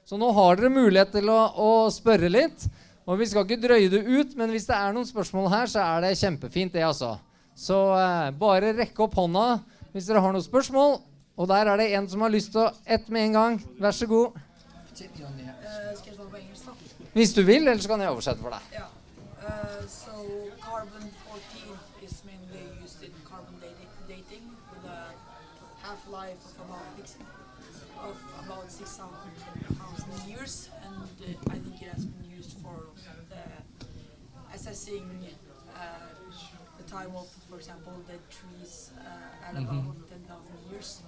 Så nå har dere mulighet til å spørre litt, og vi skal ikke drøye det ut, men hvis det noen spørsmål her, så det kjempefint det altså. Så bare rekke opp hånda hvis dere har noen spørsmål, og der det en som har lyst til å ett med en gang. Vær så god. Skal jeg svare på engelsk da? Hvis du vil, ellers kan jeg oversette for deg. Ja. So carbon-14 is mainly used in carbon dating with a half-life of about 6,000 years, and I think it has been used for assessing the time of, for example, dead trees at about 10,000 years.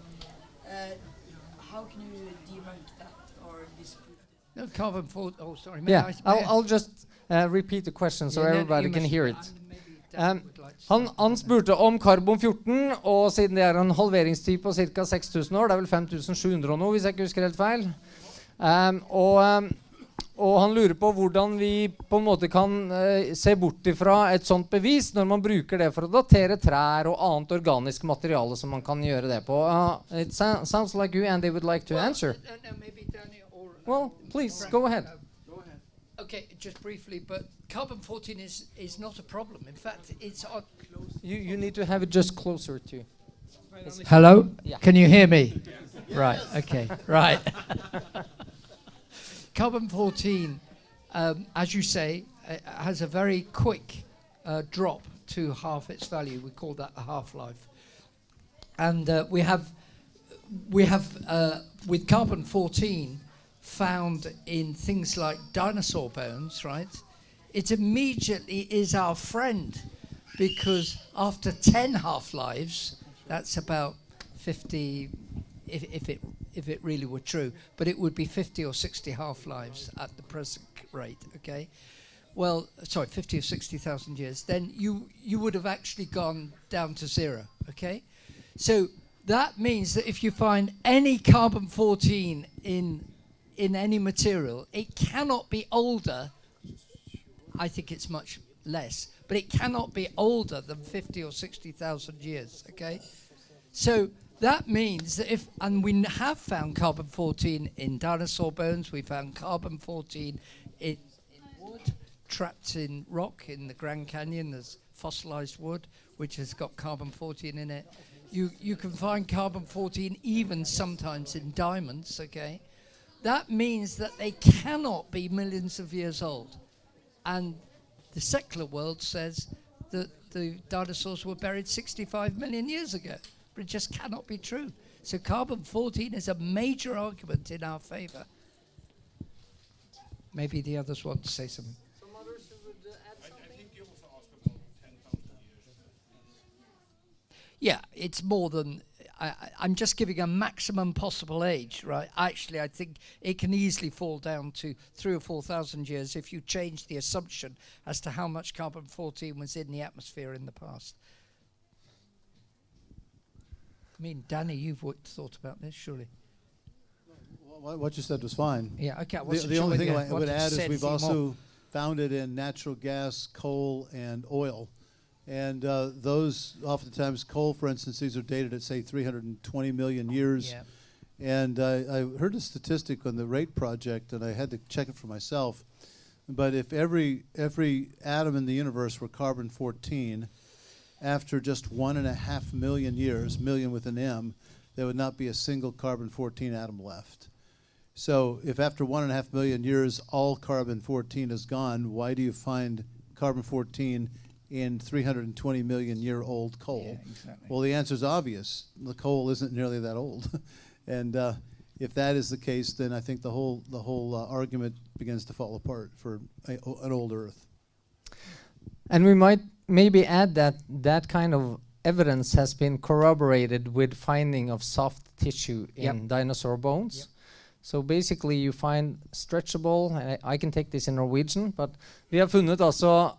How can you debunk that or disprove it? No, carbon-14, oh sorry. Yeah, I'll just repeat the question so everybody can hear it. Han spurte om karbon-14, og siden det en halveringstid på ca. 6000 år, det vel 5700 og noe, hvis jeg ikke husker helt feil. Og han lurer på hvordan vi på en måte kan se bort ifra et sånt bevis når man bruker det for å datere trær og annet organisk materiale som man kan gjøre det på. It sounds like you, Andy, would like to answer. Maybe Danny or... Well, please, go ahead. Okay, just briefly, but carbon-14 is not a problem. In fact, it's... You need to have it just closer to... Hello? Yeah. Can you hear me? Right, okay, right. Carbon-14, as you say, has a very quick drop to half its value. We call that a half-life. And we have with carbon-14 found in things like dinosaur bones, right? It immediately is our friend, because after 10 half-lives, that's about 50, if it really were true, but it would be 50 or 60 half-lives at the present rate, okay? Well, sorry, 50 or 60,000 years, then you would have actually gone down to zero, okay? So that means that if you find any carbon-14 in any material, it cannot be older, I think it's much less, but it cannot be older than 50 or 60,000 years, okay? So that means that and we have found carbon-14 in dinosaur bones, we found carbon-14 in wood, trapped in rock in the Grand Canyon, there's fossilized wood, which has got carbon-14 in it. You can find carbon-14 even sometimes in diamonds, okay? That means that they cannot be millions of years old. And the secular world says that the dinosaurs were buried 65 million years ago. But it just cannot be true. So carbon-14 is a major argument in our favor. Maybe the others want to say something. Some others who would add something? I think you also asked about 10,000 years. Yeah, it's more than... I'm just giving a maximum possible age, right? Actually, I think it can easily fall down to 3,000 or 4,000 years if you change the assumption as to how much carbon-14 was in the atmosphere in the past. I mean, Danny, you've thought about this, surely. Well, what you said was fine. Yeah, okay. The only thing I would add is we've also found it in natural gas, coal, and oil. And those, oftentimes, coal, for instance, these are dated at, say, 320 million years. Yeah. And I heard a statistic on the RATE project, and I had to check it for myself. But if every atom in the universe were carbon-14, after just 1.5 million years, million with an M, there would not be a single carbon-14 atom left. So if after 1.5 million years all carbon-14 is gone, why do you find carbon-14 in 320 million year old coal? Yeah, exactly. Well, the answer is obvious. The coal isn't nearly that old. And if that is the case, then I think the whole argument begins to fall apart for an old Earth. And we might maybe add that kind of evidence has been corroborated with finding of soft tissue in dinosaur bones. Yep. So basically you find stretchable, and I can take this in Norwegian, but vi har funnet altså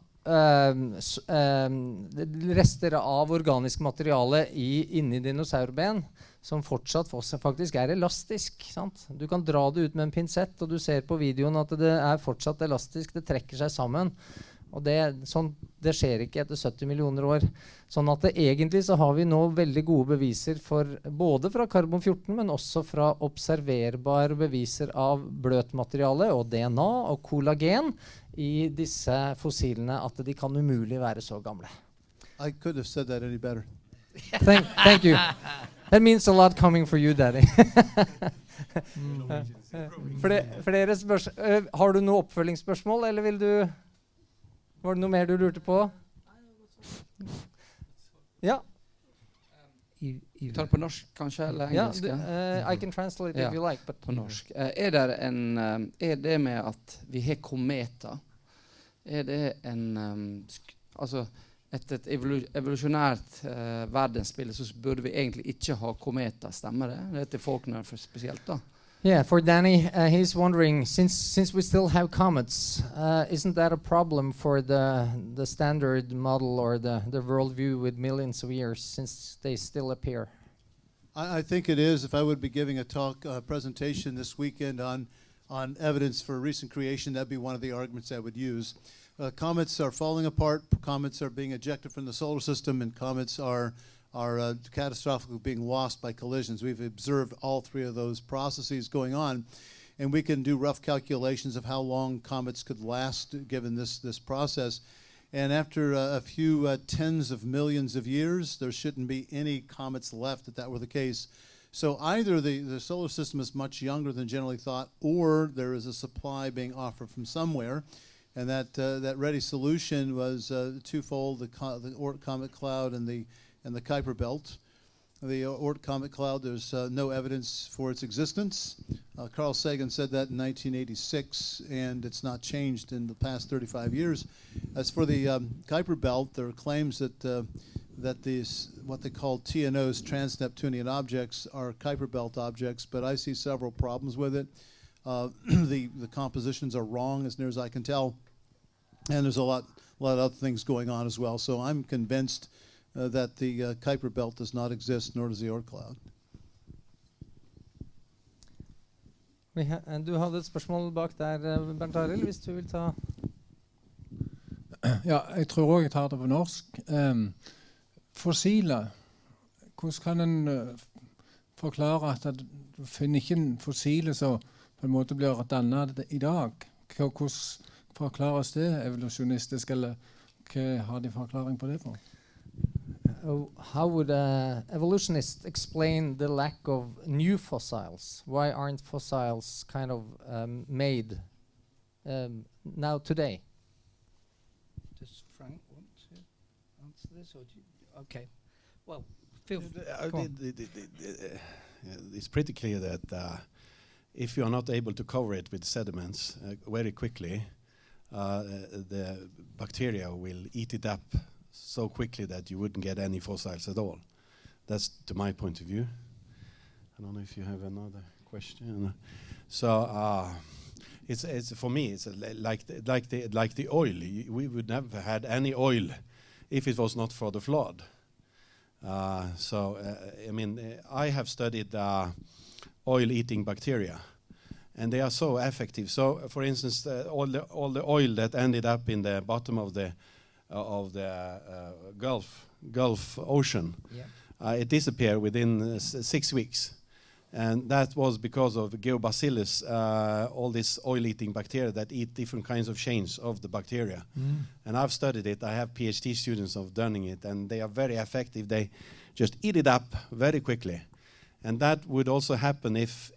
rester av organisk materiale inni dinosaurben som fortsatt faktisk elastisk, sant? Du kan dra det ut med en pinsett, og du ser på videoen at det fortsatt elastisk, det trekker seg sammen. Og det skjer ikke etter 70 millioner år. Sånn at egentlig så har vi nå veldig gode beviser både fra karbon 14, men også fra observerbare beviser av bløt materiale og DNA og kollagen i disse fossilene at de kan umulig være så gamle. I could have said that any better. Thank you. That means a lot coming for you, Daddy. Flere spørsmål. Har du noe oppfølgingsspørsmål, eller var det noe mer du lurte på? Ja. Vi tar det på norsk, kanskje, eller engelsk? I can translate if you like, but på norsk. Det med at vi har kometer, det altså etter et evolusjonært verdensbilde så burde vi egentlig ikke ha kometer, stemmer det? Det til Faulkner spesielt da. Yeah, for Danny, he's wondering, since we still have comets, isn't that a problem for the standard model or the worldview with millions of years, since they still appear? I think it is. If I would be giving a presentation this weekend on evidence for recent creation, that'd be one of the arguments I would use. Comets are falling apart, comets are being ejected from the solar system, and comets are catastrophically being lost by collisions. We've observed all three of those processes going on, and we can do rough calculations of how long comets could last given this process. And after a few tens of millions of years, there shouldn't be any comets left if that were the case. So either the solar system is much younger than generally thought, or there is a supply being offered from somewhere. And that ready solution was twofold: the Oort comet cloud and the Kuiper belt. The Oort comet cloud, there's no evidence for its existence. Carl Sagan said that in 1986, and it's not changed in the past 35 years. As for the Kuiper belt, there are claims that these, what they call TNOs, trans-Neptunian objects, are Kuiper belt objects, but I see several problems with it. The compositions are wrong, as near as I can tell, and there's a lot of other things going on as well. So I'm convinced that the Kuiper belt does not exist, nor does the Oort cloud. Du hadde et spørsmål bak der, Bernt Arild, hvis du vil ta... Ja, jeg tror også jeg tar det på norsk. Fossiler, hvordan kan en forklare at du finner ikke en fossile som på en måte blir dannet i dag? Hvordan forklares det evolusjonistisk, eller hva har de forklaring på det på? How would evolutionists explain the lack of new fossils? Why aren't fossils kind of made now today? Does Frank want to answer this? Or do you, okay. Well, feel it's pretty clear that if you are not able to cover it with sediments very quickly, the bacteria will eat it up so quickly that you wouldn't get any fossils at all. That's to my point of view. I don't know if you have another question. So it's for me it's like the oil. We would never had any oil if it was not for the flood. I mean, I have studied oil-eating bacteria, and they are so effective. So, for instance, all the oil that ended up in the bottom of the Gulf Ocean, it disappeared within 6 weeks, and that was because of Geobacillus, all these oil-eating bacteria that eat different kinds of chains of the bacteria. And I've studied it. I have PhD students of doing it, and they are very effective. They just eat it up very quickly, and that would also happen if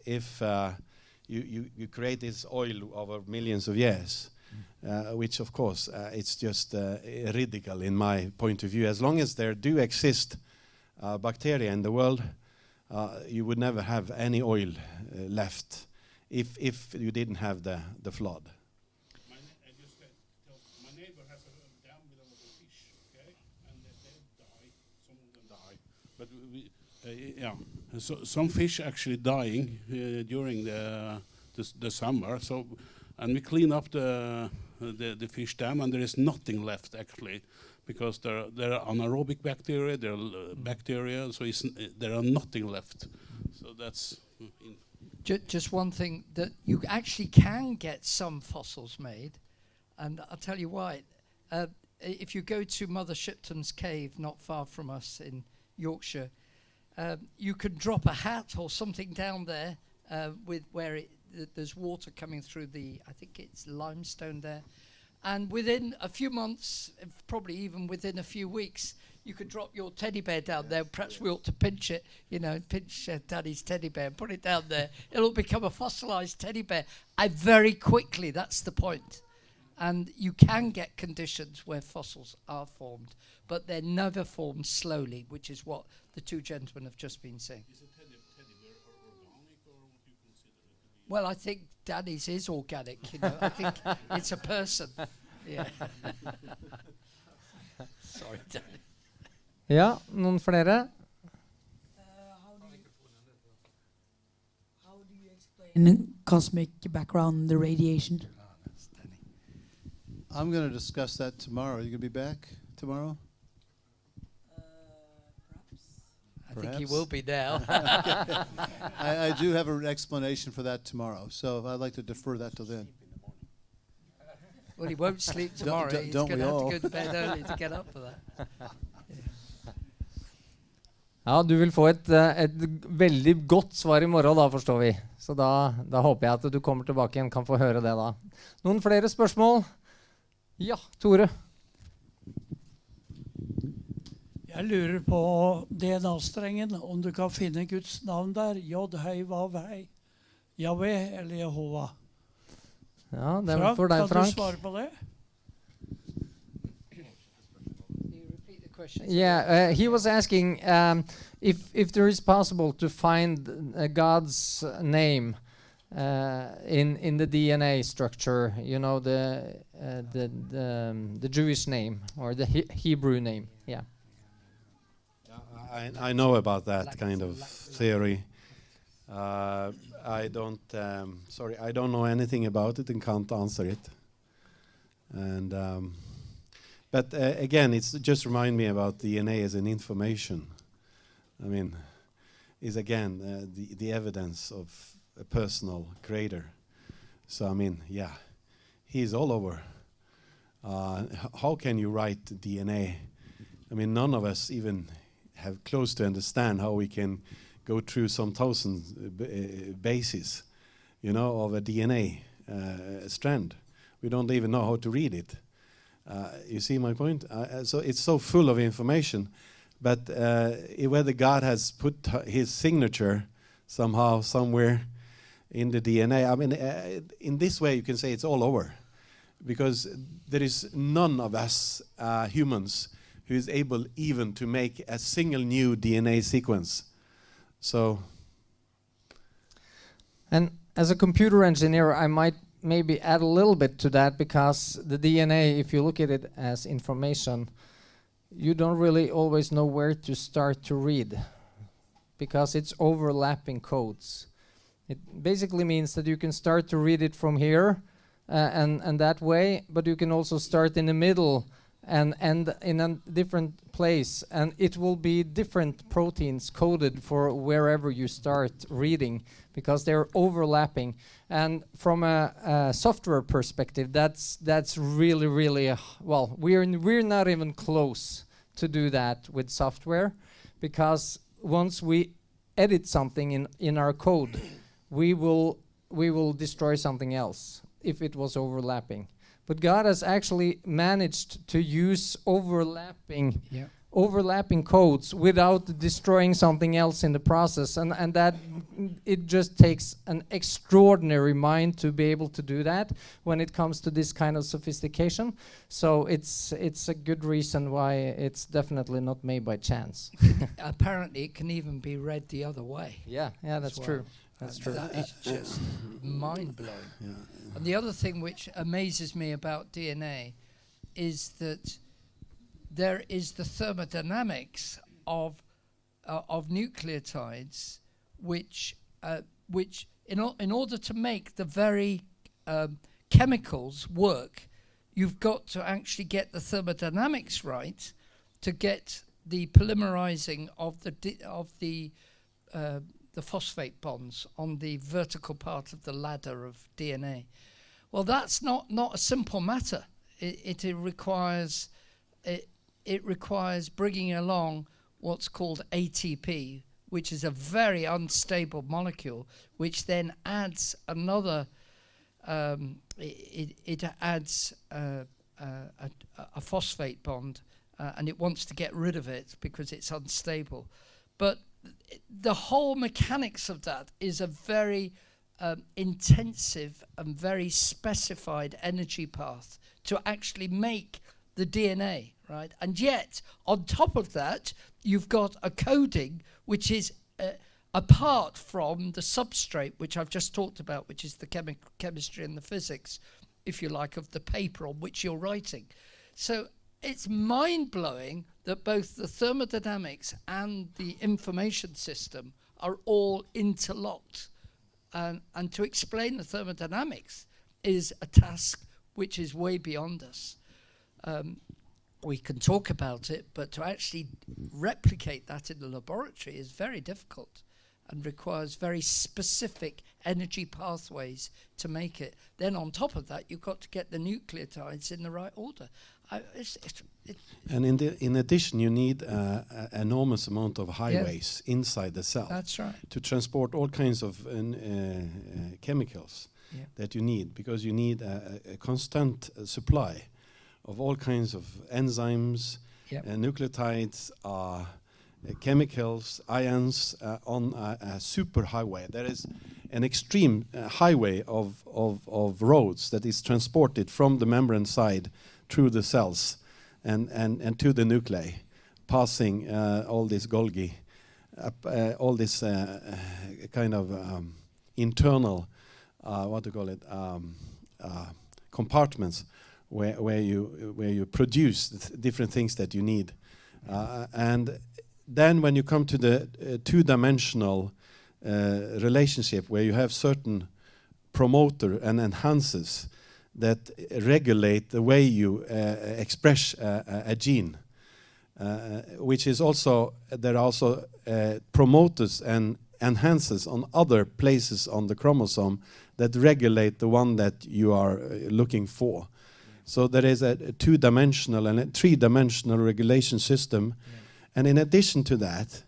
you create this oil over millions of years. Which, of course, it's just ridicule in my point of view. As long as there do exist bacteria in the world, you would never have any oil left if you didn't have the flood. My neighbor has a dam with a lot of fish, okay, and they die. Some of them die, but so some fish actually dying during the summer. So. And we clean up the fish dam, and there is nothing left actually, because there are anaerobic bacteria, there are bacteria, so there are nothing left. So that's just one thing, that you actually can get some fossils made, and I'll tell you why. if you go to Mother Shipton's cave, not far from us in Yorkshire, you could drop a hat or something down there with where there's water coming through I think it's limestone there. And within a few months, probably even within a few weeks, you could drop your teddy bear down there. Perhaps we ought to pinch it, pinch Daddy's teddy bear and put it down there. It'll become a fossilized teddy bear. Very quickly, that's the point. And you can get conditions where fossils are formed, but they're never formed slowly, which is what the two gentlemen have just been saying. Is a teddy bear organic, or would you consider it to be? Well, I think Daddy's is organic, I think it's a person. Yeah. Sorry, Daddy. Ja, noen flere? How do you explain cosmic background, the radiation? I'm going to discuss that tomorrow. Are you going to be back tomorrow? I think he will be now. I do have an explanation for that tomorrow, so I'd like to defer that till then. Well, he won't sleep tomorrow. He's going to have to go to bed early to get up for that. Ja, du vil få et veldig godt svar i morgen da, forstår vi. Så da håper jeg at du kommer tilbake igjen, kan få høre det da. Noen flere spørsmål? Ja, Tore. Jeg lurer på DNA-strengen, om du kan finne Guds navn der. Jod, hei, vav, hei. Yahweh eller Jehova. Ja, det er for deg, Frank. Kan du svare på det? Yeah, he was asking if there is possible to find God's name in the DNA structure, the Jewish name or the Hebrew name. Yeah. I know about that kind of theory. I don't know anything about it and can't answer it. And but again, it's just remind me about DNA as an information. I mean, is again the evidence of a personal creator. So I mean, yeah, he's all over. How can you write DNA? I mean, none of us even have close to understand how we can go through some thousand bases, of a DNA strand. We don't even know how to read it. You see my point? So it's so full of information, but whether God has put his signature somehow, somewhere in the DNA, I mean, in this way you can say it's all over, because there is none of us humans who is able even to make a single new DNA sequence. So, and as a computer engineer, I might maybe add a little bit to that, because the DNA, if you look at it as information, you don't really always know where to start to read, because it's overlapping codes. It basically means that you can start to read it from here and that way, but you can also start in the middle and end in a different place, and it will be different proteins coded for wherever you start reading, because they're overlapping. And from a software perspective, that's really well, we're not even close to do that with software, because once we edit something in our code, we will destroy something else if it was overlapping. But God has actually managed to use overlapping codes without destroying something else in the process, and that it just takes an extraordinary mind to be able to do that when it comes to this kind of sophistication. So it's a good reason why it's definitely not made by chance. Apparently it can even be read the other way. Yeah, that's true. That's true. That is just mind-blowing. yeah. And the other thing which amazes me about DNA is that there is the thermodynamics of nucleotides, which in order to make the very chemicals work, you've got to actually get the thermodynamics right to get the polymerizing of the phosphate bonds on the vertical part of the ladder of DNA. Well, that's not a simple matter. It requires bringing along what's called ATP, which is a very unstable molecule, which then adds another. It adds a phosphate bond, and it wants to get rid of it because it's unstable. But the whole mechanics of that is a very intensive and very specified energy path to actually make the DNA, right? And yet, on top of that, you've got a coding which is apart from the substrate, which I've just talked about, which is the chemistry and the physics, if you like, of the paper on which you're writing. So it's mind-blowing that both the thermodynamics and the information system are all interlocked. And to explain the thermodynamics is a task which is way beyond us. We can talk about it, but to actually replicate that in the laboratory is very difficult and requires very specific energy pathways to make it. Then on top of that, you've got to get the nucleotides in the right order. And in addition, you need an enormous amount of highways inside the cell. That's right. To transport all kinds of chemicals that you need, because you need a constant supply of all kinds of enzymes, nucleotides, chemicals, ions on a super highway. There is an extreme highway of roads that is transported from the membrane side through the cells and to the nuclei, passing all this Golgi, all this kind of internal, what do you call it, compartments where you produce different things that you need, and then when you come to the two-dimensional relationship where you have certain promoter and enhancers that regulate the way you express a gene, which is also, there are also promoters and enhancers on other places on the chromosome that regulate the one that you are looking for. So there is a two-dimensional and a three-dimensional regulation system. And in addition to that,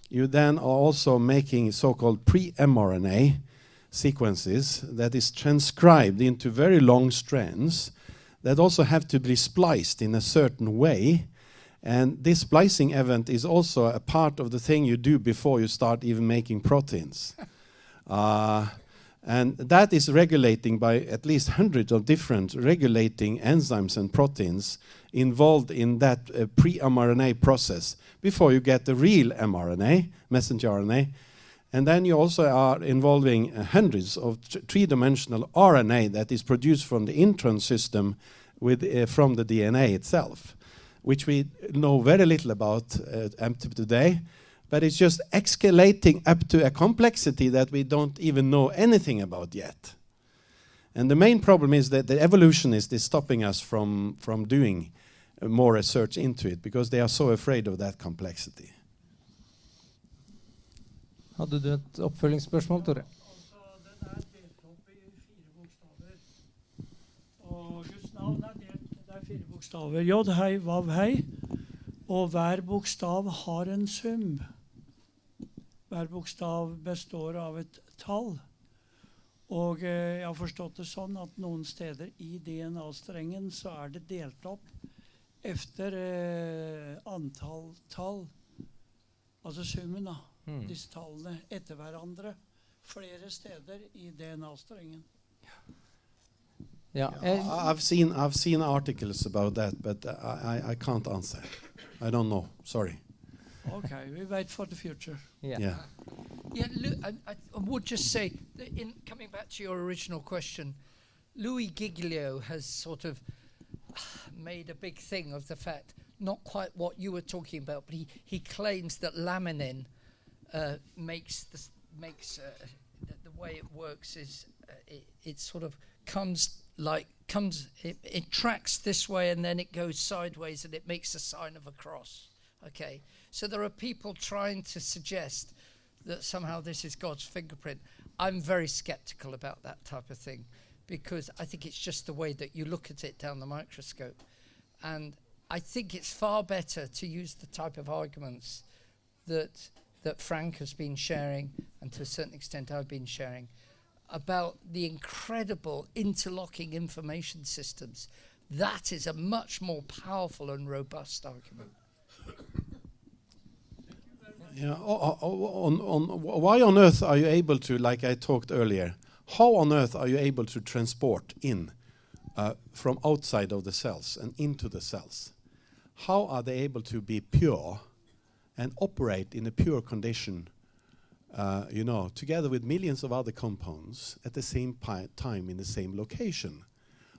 you then are also making so-called pre-mRNA sequences that is transcribed into very long strands that also have to be spliced in a certain way. And this splicing event is also a part of the thing you do before you start even making proteins. And that is regulating by at least hundreds of different regulating enzymes and proteins involved in that pre-mRNA process before you get the real mRNA, messenger RNA. And then you also are involving hundreds of three-dimensional RNA that is produced from the intron system with, from the DNA itself, which we know very little about today. But it's just escalating up to a complexity that we don't even know anything about yet. And the main problem is that the evolutionist is stopping us from doing more research into it, because they are so afraid of that complexity. Hadde du et oppfølgingsspørsmål, Tore? Den er delt opp i 4 bokstaver. Og Guds navn er delt, det er 4 bokstaver. J, hei, vav, hei. Og hver bokstav har en sum. Hver bokstav består av et tall. Og jeg har forstått det sånn at noen steder i DNA-strengen så er det delt opp efter antall tall. Altså summen da. Disse tallene etter hverandre. Flere steder i DNA-strengen. I've seen articles about that, but I can't answer. I don't know. Sorry. Okay, we wait for the future. Yeah, I would just say, that in coming back to your original question, Louis Giglio has sort of made a big thing of the fact, not quite what you were talking about, but he claims that laminin makes the way it works is it sort of it tracks this way and then it goes sideways and it makes a sign of a cross. Okay, so there are people trying to suggest that somehow this is God's fingerprint. I'm very skeptical about that type of thing, because I think it's just the way that you look at it down the microscope. And I think it's far better to use the type of arguments that Frank has been sharing, and to a certain extent I've been sharing, about the incredible interlocking information systems. That is a much more powerful and robust argument. Yeah. Why on earth are you able to, like I talked earlier, how on earth are you able to transport in from outside of the cells and into the cells? How are they able to be pure and operate in a pure condition, together with millions of other compounds at the same time in the same location?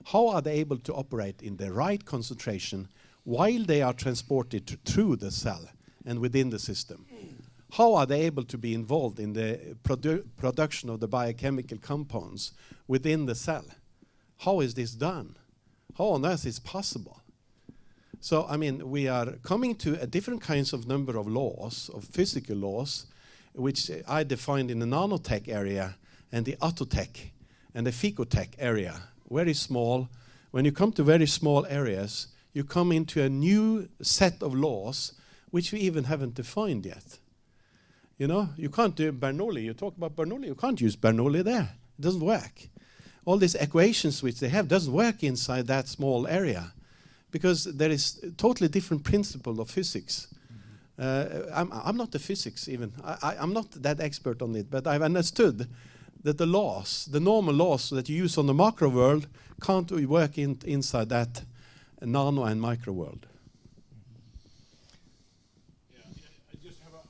How are they able to operate in the right concentration while they are transported through the cell and within the system? How are they able to be involved in the production of the biochemical compounds within the cell? How is this done? How on earth is possible? So, I mean, we are coming to a different kinds of number of laws, of physical laws, which I defined in the nanotech area and the autotech and the ficotech area. Very small. When you come to very small areas, you come into a new set of laws which we even haven't defined yet. You know, you can't do Bernoulli. You talk about Bernoulli, you can't use Bernoulli there. It doesn't work. All these equations which they have doesn't work inside that small area, because there is a totally different principle of physics. I'm not a physics even. I'm not that expert on it, but I've understood that the laws, the normal laws that you use on the macro world, can't work inside that nano and micro world. I just have a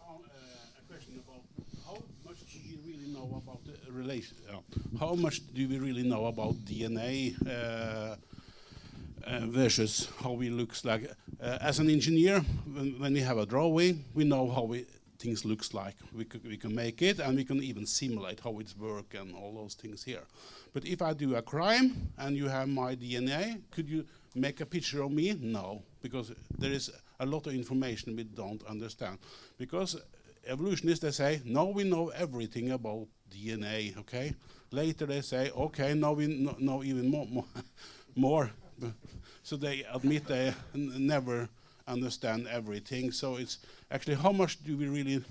question about how much do you really know about the relation? How much do we really know about DNA versus how it looks like? As an engineer, when we have a drawing, we know how things looks like. We can make it, and we can even simulate how it's work and all those things here. But if I do a crime and you have my DNA, could you make a picture of me? No, because there is a lot of information we don't understand. Because evolutionists, they say, no, we know everything about DNA, okay? Later they say, okay, now we know even more. So they admit they never understand everything. So it's actually, how much do we really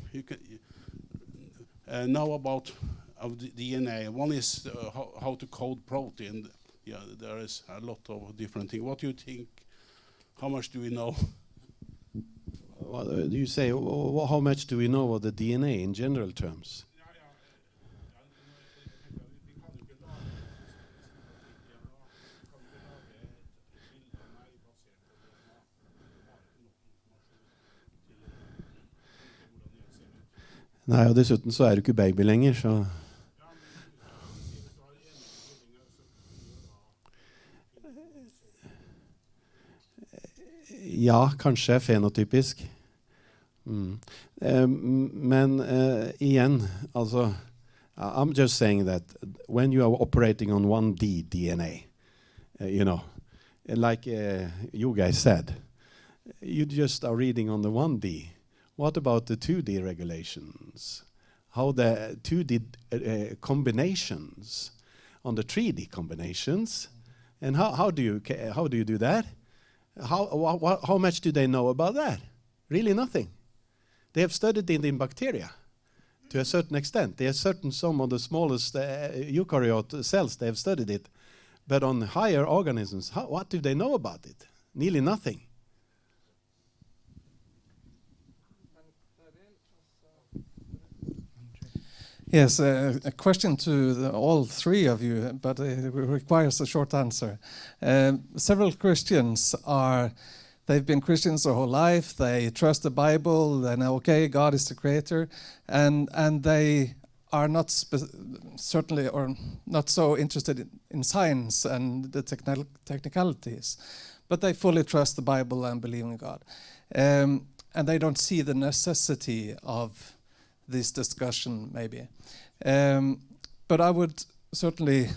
know about of the DNA? One is how to code protein. Yeah, there is a lot of different things. What do you think? How much do we know? Well, do you say how much do we know of the DNA in general terms? Nei, og dessuten så er du ikke baby lenger, så... Ja, kanskje fenotypisk. Men igjen, altså, I'm just saying that when you are operating on 1D DNA, like you guys said, you just are reading on the 1D. What about the 2D regulations? How the 2D combinations on the 3D combinations? And how do you do that? How much do they know about that? Really nothing. They have studied it in bacteria to a certain extent. They have some of the smallest eukaryote cells, they have studied it. But on higher organisms, what do they know about it? Nearly nothing. Yes, a question to all three of you, but it requires a short answer. Several Christians they've been Christians their whole life, they trust the Bible, they know, okay, God is the creator, and they are not certainly or not so interested in science and the technicalities, but they fully trust the Bible and believe in God. And they don't see the necessity of this discussion, maybe. But I would certainly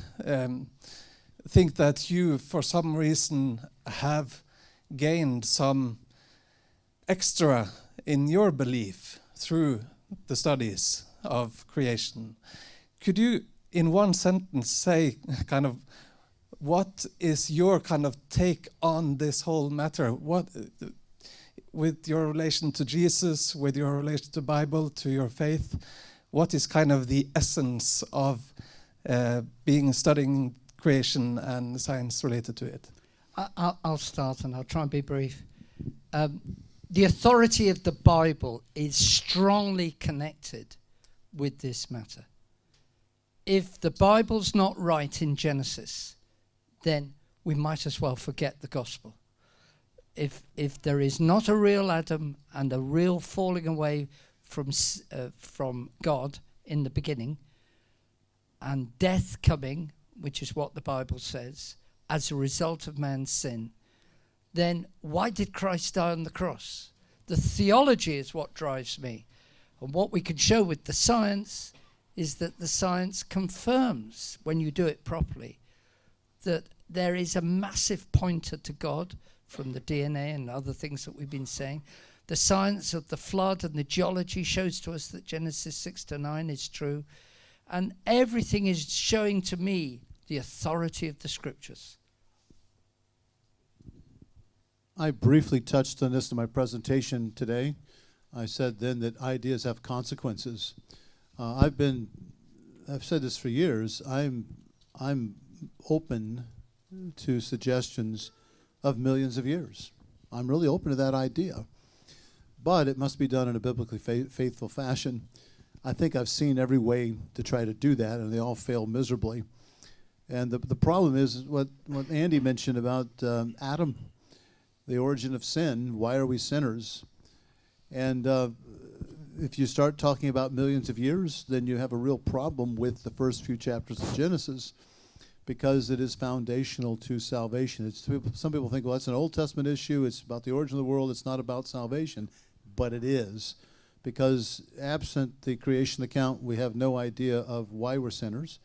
think that you, for some reason, have gained some extra in your belief through the studies of creation. Could you in one sentence say kind of what is your kind of take on this whole matter? What, with your relation to Jesus, with your relation to Bible, to your faith, what is kind of the essence of studying creation and science related to it? I'll start and I'll try and be brief. The authority of the Bible is strongly connected with this matter. If the Bible's not right in Genesis, then we might as well forget the gospel. If there is not a real Adam and a real falling away from God in the beginning, and death coming, which is what the Bible says, as a result of man's sin, then why did Christ die on the cross? The theology is what drives me. And what we can show with the science is that the science confirms, when you do it properly, that there is a massive pointer to God from the DNA and other things that we've been saying. The science of the flood and the geology shows to us that Genesis 6-9 is true. And everything is showing to me the authority of the scriptures. I briefly touched on this in my presentation today. I said then that ideas have consequences. I've said this for years. I'm open to suggestions of millions of years. I'm really open to that idea. But it must be done in a biblically faithful fashion. I think I've seen every way to try to do that, and they all fail miserably. And the problem is what Andy mentioned about Adam, the origin of sin. Why are we sinners? And if you start talking about millions of years, then you have a real problem with the first few chapters of Genesis, because it is foundational to salvation. Some people think, well, that's an Old Testament issue. It's about the origin of the world. It's not about salvation. But it is, because absent the creation account, we have no idea of why we're sinners.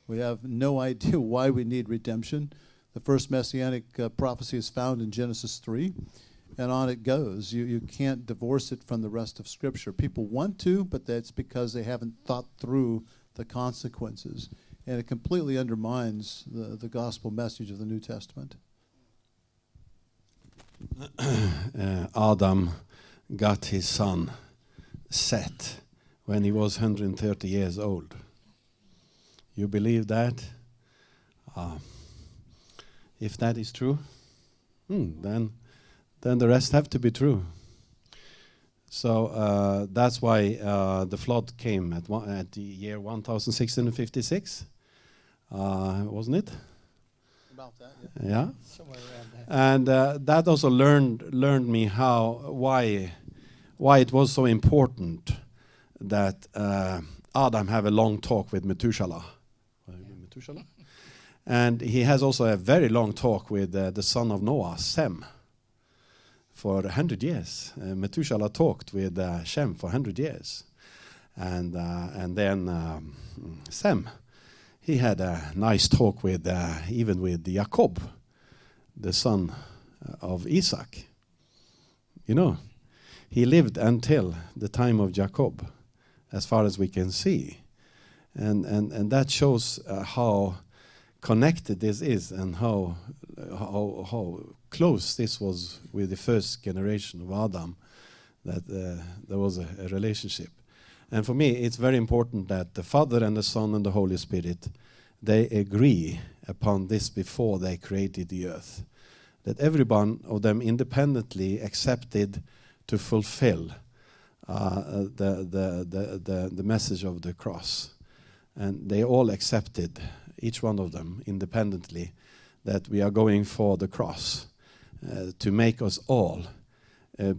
We have no idea why we need redemption. The first messianic prophecy is found in Genesis 3, and on it goes. You can't divorce it from the rest of Scripture. People want to, but that's because they haven't thought through the consequences. And it completely undermines the gospel message of the New Testament. Adam got his son Seth when he was 130 years old. You believe that? If that is true, then the rest have to be true. So that's why the flood came at the year 1656, wasn't it? About that, Yeah. Somewhere around there. And that also learned me why it was so important that Adam have a long talk with Methuselah. And he has also a very long talk with the son of Noah, Sem, for 100 years. Methuselah talked with Shem for 100 years. And then Sem, he had a nice talk with even with Jacob, the son of Isaac. You know, he lived until the time of Jacob, as far as we can see. And that shows how connected this is, and how close this was with the first generation of Adam, that there was a relationship. And for me, it's very important that the Father and the Son and the Holy Spirit, they agree upon this before they created the earth. That every one of them independently accepted to fulfill the message of the cross. And they all accepted, each one of them independently, that we are going for the cross to make us all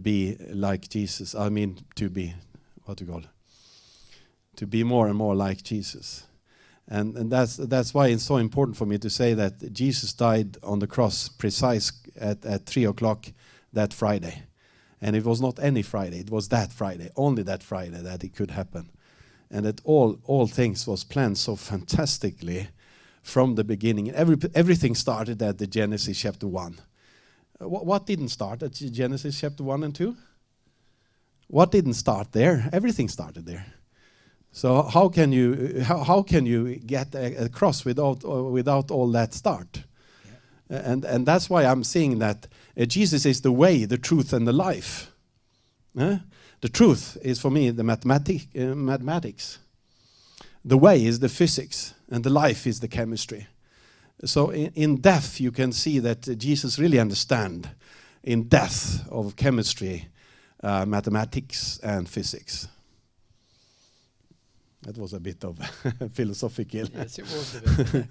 be like Jesus. I mean, to be, to be more and more like Jesus. And that's why it's so important for me to say that Jesus died on the cross precise at 3 o'clock that Friday. And it was not any Friday, it was that Friday, only that Friday that it could happen. And that all things was planned so fantastically from the beginning. Everything started at the Genesis chapter 1. What didn't start at Genesis chapter 1 and 2? What didn't start there? Everything started there. So how can you get across without all that start? And that's why I'm saying that Jesus is the way, the truth, and the life. The truth is for me the mathematics. The way is the physics, and the life is the chemistry. So in death you can see that Jesus really understands in depth of chemistry, mathematics, and physics. That was a bit of philosophical. Yes, it was a bit.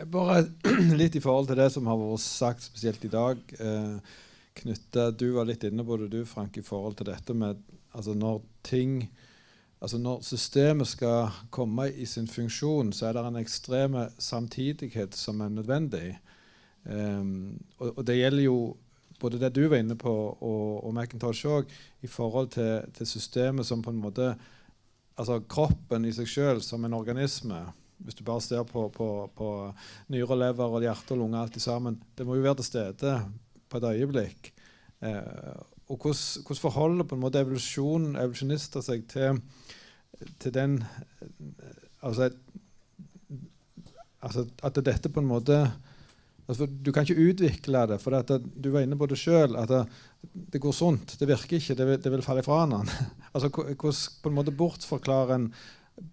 Bare litt i forhold til det som har vært sagt spesielt i dag, knyttet, du var litt inne på det, du Frank, i forhold til dette med altså når systemet skal komme i sin funksjon, så er det en ekstreme samtidighet som er nødvendig. Og det gjelder jo både det du var inne på og McIntosh også, i forhold til systemet som på en måte, altså kroppen i seg selv som en organisme. Hvis du bare ser på nyre, lever og hjerte og lunge, alt sammen, det må jo være til stede på et øyeblikk. Og hvordan forholder på en måte evolusjonister seg til den, altså at dette på en måte, altså du kan ikke utvikle det, for at du var inne på det selv, at det går sånt, det virker ikke, det vil falle fra hverandre. Altså hvordan på en måte bortforklarer en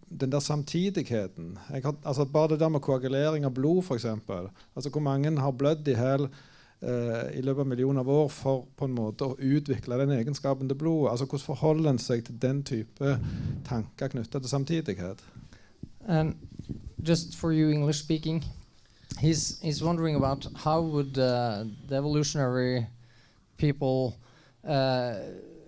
den der samtidigheten. Altså bare det der med koagulering av blod for eksempel. Altså hvor mange har blødd i hel i løpet av millioner av år for på en måte å utvikle den egenskapen til blodet. Altså hvordan forholder en seg til den type tanker knyttet til samtidighet? And just for you English speaking, he's wondering about how would the evolutionary people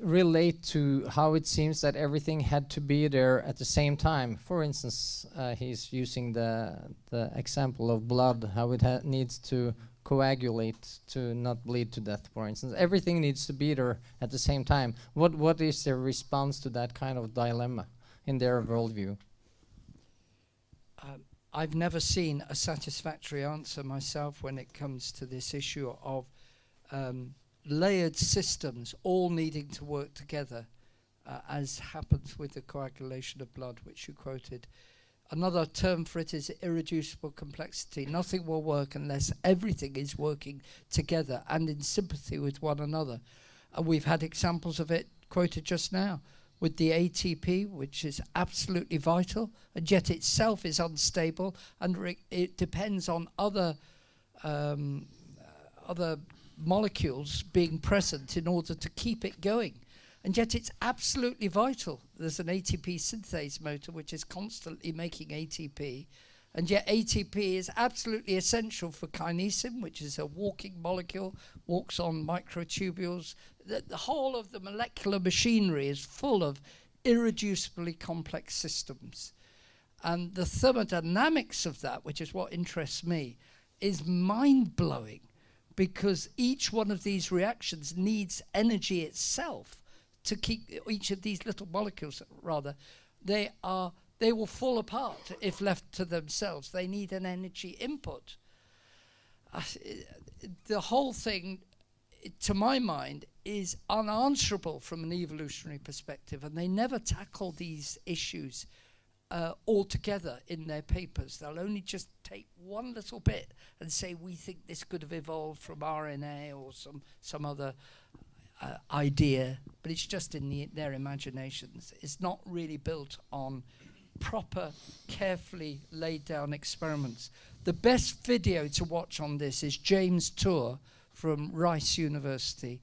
relate to how it seems that everything had to be there at the same time. For instance, he's using the example of blood, how it needs to coagulate to not bleed to death, for instance. Everything needs to be there at the same time. What is their response to that kind of dilemma in their worldview? I've never seen a satisfactory answer myself when it comes to this issue of layered systems all needing to work together, as happens with the coagulation of blood, which you quoted. Another term for it is irreducible complexity. Nothing will work unless everything is working together and in sympathy with one another. And we've had examples of it quoted just now with the ATP, which is absolutely vital, and yet itself is unstable, and it depends on other molecules being present in order to keep it going. And yet it's absolutely vital. There's an ATP synthase motor which is constantly making ATP, and yet ATP is absolutely essential for kinesin, which is a walking molecule, walks on microtubules. The whole of the molecular machinery is full of irreducibly complex systems. And the thermodynamics of that, which is what interests me, is mind-blowing, because each one of these reactions needs energy itself to keep each of these little molecules, rather, they will fall apart if left to themselves. They need an energy input. The whole thing, to my mind, is unanswerable from an evolutionary perspective, and they never tackle these issues altogether in their papers. They'll only just take one little bit and say, we think this could have evolved from RNA or some other idea, but it's just in their imaginations. It's not really built on proper, carefully laid down experiments. The best video to watch on this is James Tour from Rice University.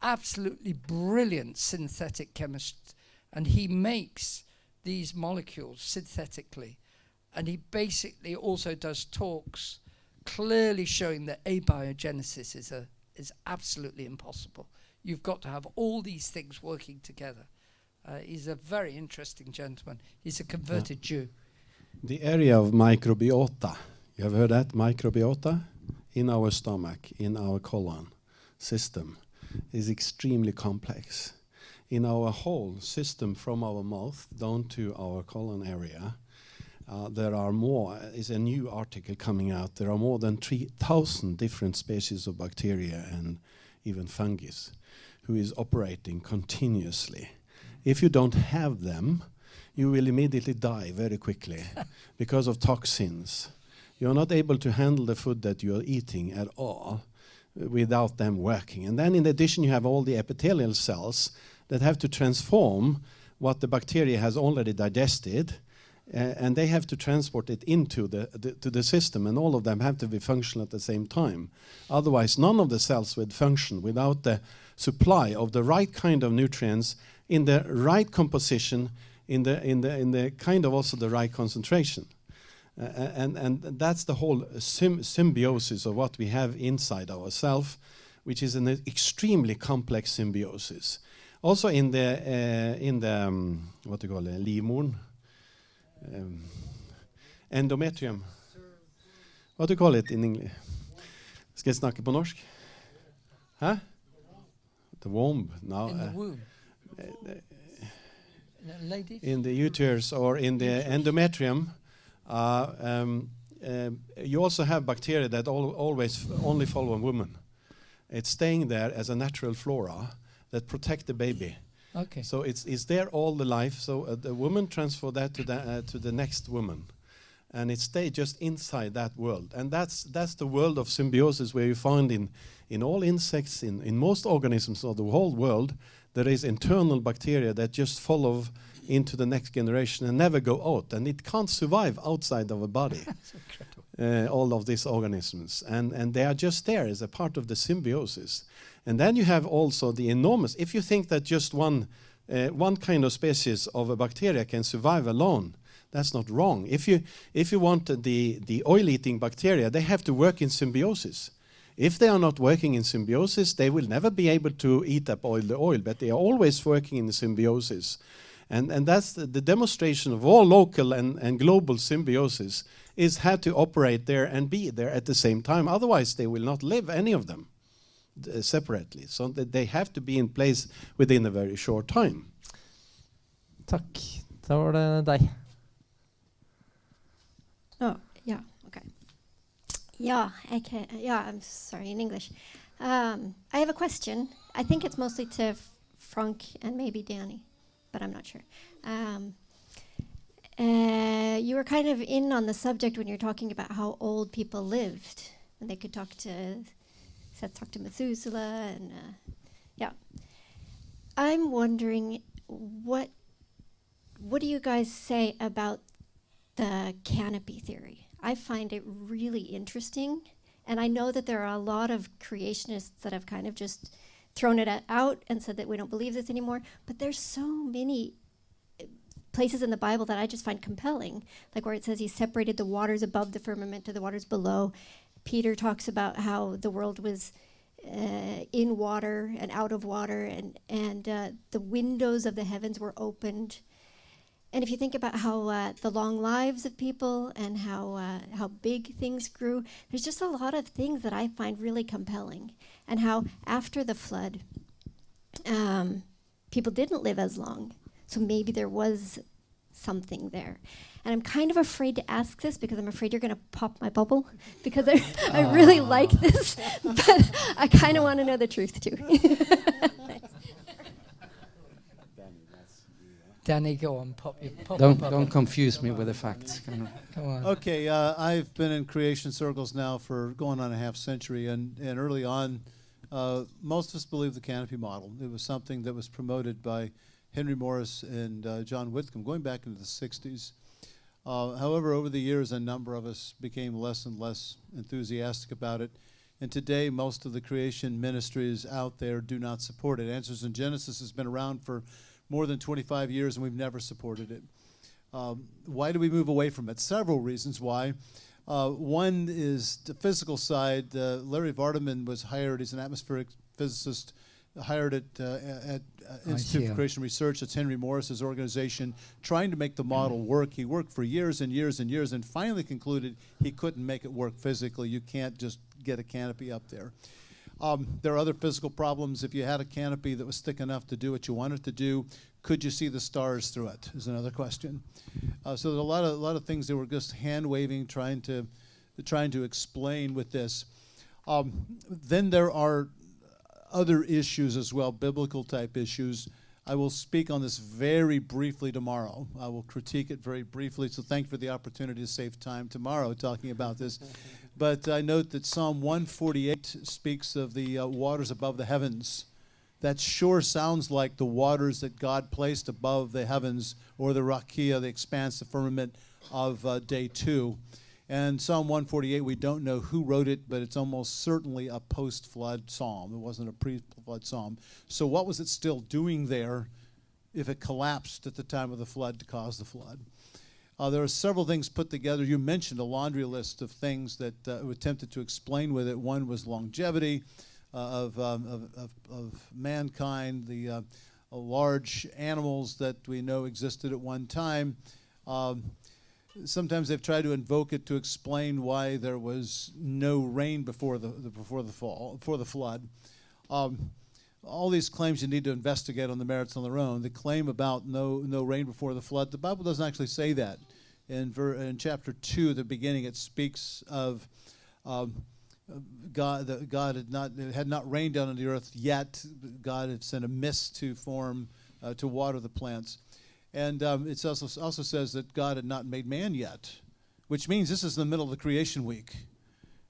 Absolutely brilliant synthetic chemist, and he makes these molecules synthetically, and he basically also does talks clearly showing that abiogenesis is absolutely impossible. You've got to have all these things working together. He's a very interesting gentleman. He's a converted Jew. The area of microbiota, you have heard that? Microbiota in our stomach, in our colon system, is extremely complex. In our whole system from our mouth down to our colon area, there are more, is a new article coming out, there are more than 3,000 different species of bacteria and even fungus who is operating continuously. If you don't have them, you will immediately die very quickly because of toxins. You're not able to handle the food that you're eating at all without them working. And then in addition, you have all the epithelial cells that have to transform what the bacteria has already digested, and they have to transport it into the system, and all of them have to be functional at the same time. Otherwise, none of the cells would function without the supply of the right kind of nutrients in the right composition, in the kind of also the right concentration. And that's the whole symbiosis of what we have inside ourselves, which is an extremely complex symbiosis. Also in the what do you call it, livmoren, endometrium. What do you call it in English? Skal jeg snakke på norsk? Huh? The womb. No, In the womb. Lady? In the uterus or in the endometrium, you also have bacteria that always only follow a woman. It's staying there as a natural flora that protect the baby. Okay. So it's there all the life. So the woman transfer that to the next woman, and it stays just inside that world. And that's the world of symbiosis, where you find in all insects, in most organisms of the whole world, there is internal bacteria that just follow into the next generation and never go out, and it can't survive outside of a body. All of these organisms, and they are just there as a part of the symbiosis. And then you have also the enormous, if you think that just one kind of species of a bacteria can survive alone, that's not wrong. If you want the oil-eating bacteria, they have to work in symbiosis. If they are not working in symbiosis, they will never be able to eat up the oil, but they are always working in symbiosis. And that's the demonstration of all local and global symbiosis, is how to operate there and be there at the same time. Otherwise, they will not live, any of them, separately. So that they have to be in place within a very short time. Takk. Da var det deg. Oh, yeah, okay. Yeah, I'm sorry, in English. I have a question. I think it's mostly to Frank and maybe Danny, but I'm not sure. You were kind of in on the subject when you're talking about how old people lived, and they could talk to Methuselah, and yeah. I'm wondering, what do you guys say about the canopy theory? I find it really interesting, and I know that there are a lot of creationists that have kind of just thrown it out and said that we don't believe this anymore, but there's so many places in the Bible that I just find compelling, like where it says he separated the waters above the firmament to the waters below. Peter talks about how the world was in water and out of water, and the windows of the heavens were opened. And if you think about how the long lives of people and how big things grew, there's just a lot of things that I find really compelling. And how after the flood, people didn't live as long. So maybe there was something there. And I'm kind of afraid to ask this because I'm afraid you're going to pop my bubble, because I really like this, but I kind of want to know the truth too. Danny, go on, pop your pop. Don't confuse me with the facts. Come on. Okay, I've been in creation circles now for going on a half century, and early on, most of us believed the canopy model. It was something that was promoted by Henry Morris and John Whitcomb going back into the 60s. However, over the years, a number of us became less and less enthusiastic about it. And today, most of the creation ministries out there do not support it. Answers in Genesis has been around for more than 25 years, and we've never supported it. Why do we move away from it? Several reasons why. One is the physical side. Larry Vardaman was hired, he's an atmospheric physicist, hired at Institute for Creation Research. It's Henry Morris's organization, trying to make the model work. He worked for years and years and years and finally concluded he couldn't make it work physically. You can't just get a canopy up there. There are other physical problems. If you had a canopy that was thick enough to do what you wanted to do, Could you see the stars through it? Is another question. So there are a lot of things that were just hand waving, trying to explain with this. Then there are other issues as well, biblical type issues. I will speak on this very briefly tomorrow. I will critique it very briefly, so thank you for the opportunity to save time tomorrow talking about this. But I note that Psalm 148 speaks of the waters above the heavens. That sure sounds like the waters that God placed above the heavens, or the rakia, the expanse, the firmament of day 2. And Psalm 148, we don't know who wrote it, but it's almost certainly a post-flood psalm. It wasn't a pre-flood psalm. So what was it still doing there if it collapsed at the time of the flood to cause the flood? There are several things put together. You mentioned a laundry list of things that attempted to explain with it. One was longevity of mankind, the large animals that we know existed at one time. Sometimes they've tried to invoke it to explain why there was no rain before the flood. All these claims you need to investigate on the merits on their own. The claim about no rain before the flood, the Bible doesn't actually say that. In chapter 2, the beginning, it speaks of God. That God had not rained down on the earth yet. God had sent a mist to form to water the plants. And it also says that God had not made man yet, which means this is in the middle of the creation week.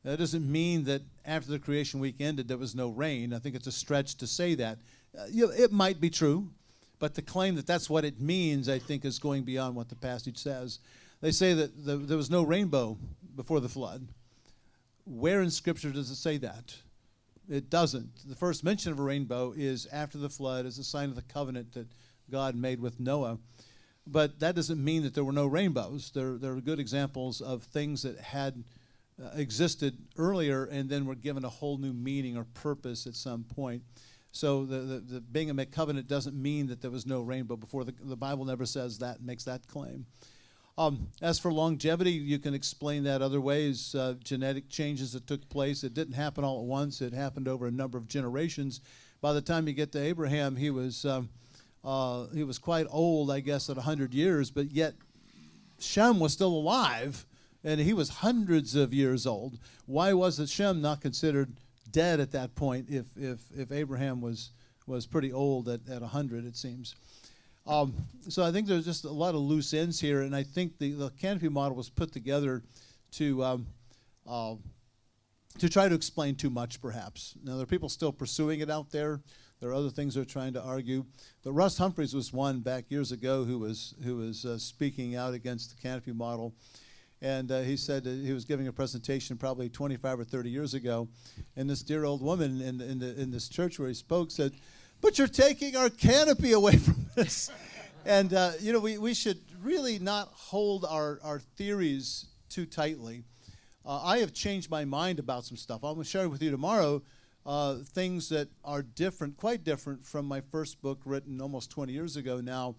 That doesn't mean that after the creation week ended there was no rain. I think it's a stretch to say that. It might be true, but the claim that that's what it means, I think, is going beyond what the passage says. They say that there was no rainbow before the flood. Where in Scripture does it say that? It doesn't. The first mention of a rainbow is after the flood as a sign of the covenant that God made with Noah. But that doesn't mean that there were no rainbows. There are good examples of things that had existed earlier and then were given a whole new meaning or purpose at some point. So the being a covenant doesn't mean that there was no rainbow before. The Bible never says that, makes that claim. As for longevity, you can explain that other ways. Genetic changes that took place. It didn't happen all at once. It happened over a number of generations. By the time you get to Abraham, he was quite old, I guess, at 100 years, but yet Shem was still alive, and he was hundreds of years old. Why was Shem not considered dead at that point if Abraham was pretty old at 100, it seems? So I think there's just a lot of loose ends here, and I think the canopy model was put together to try to explain too much, perhaps. Now, there are people still pursuing it out there. There are other things they're trying to argue. But Russ Humphreys was one back years ago who was speaking out against the canopy model. And he said that he was giving a presentation probably 25 or 30 years ago. And this dear old woman in this church where he spoke said, "But you're taking our canopy away from us." And, we should really not hold our theories too tightly. I have changed my mind about some stuff. I'm going to share with you tomorrow things that are different, quite different from my first book written almost 20 years ago now,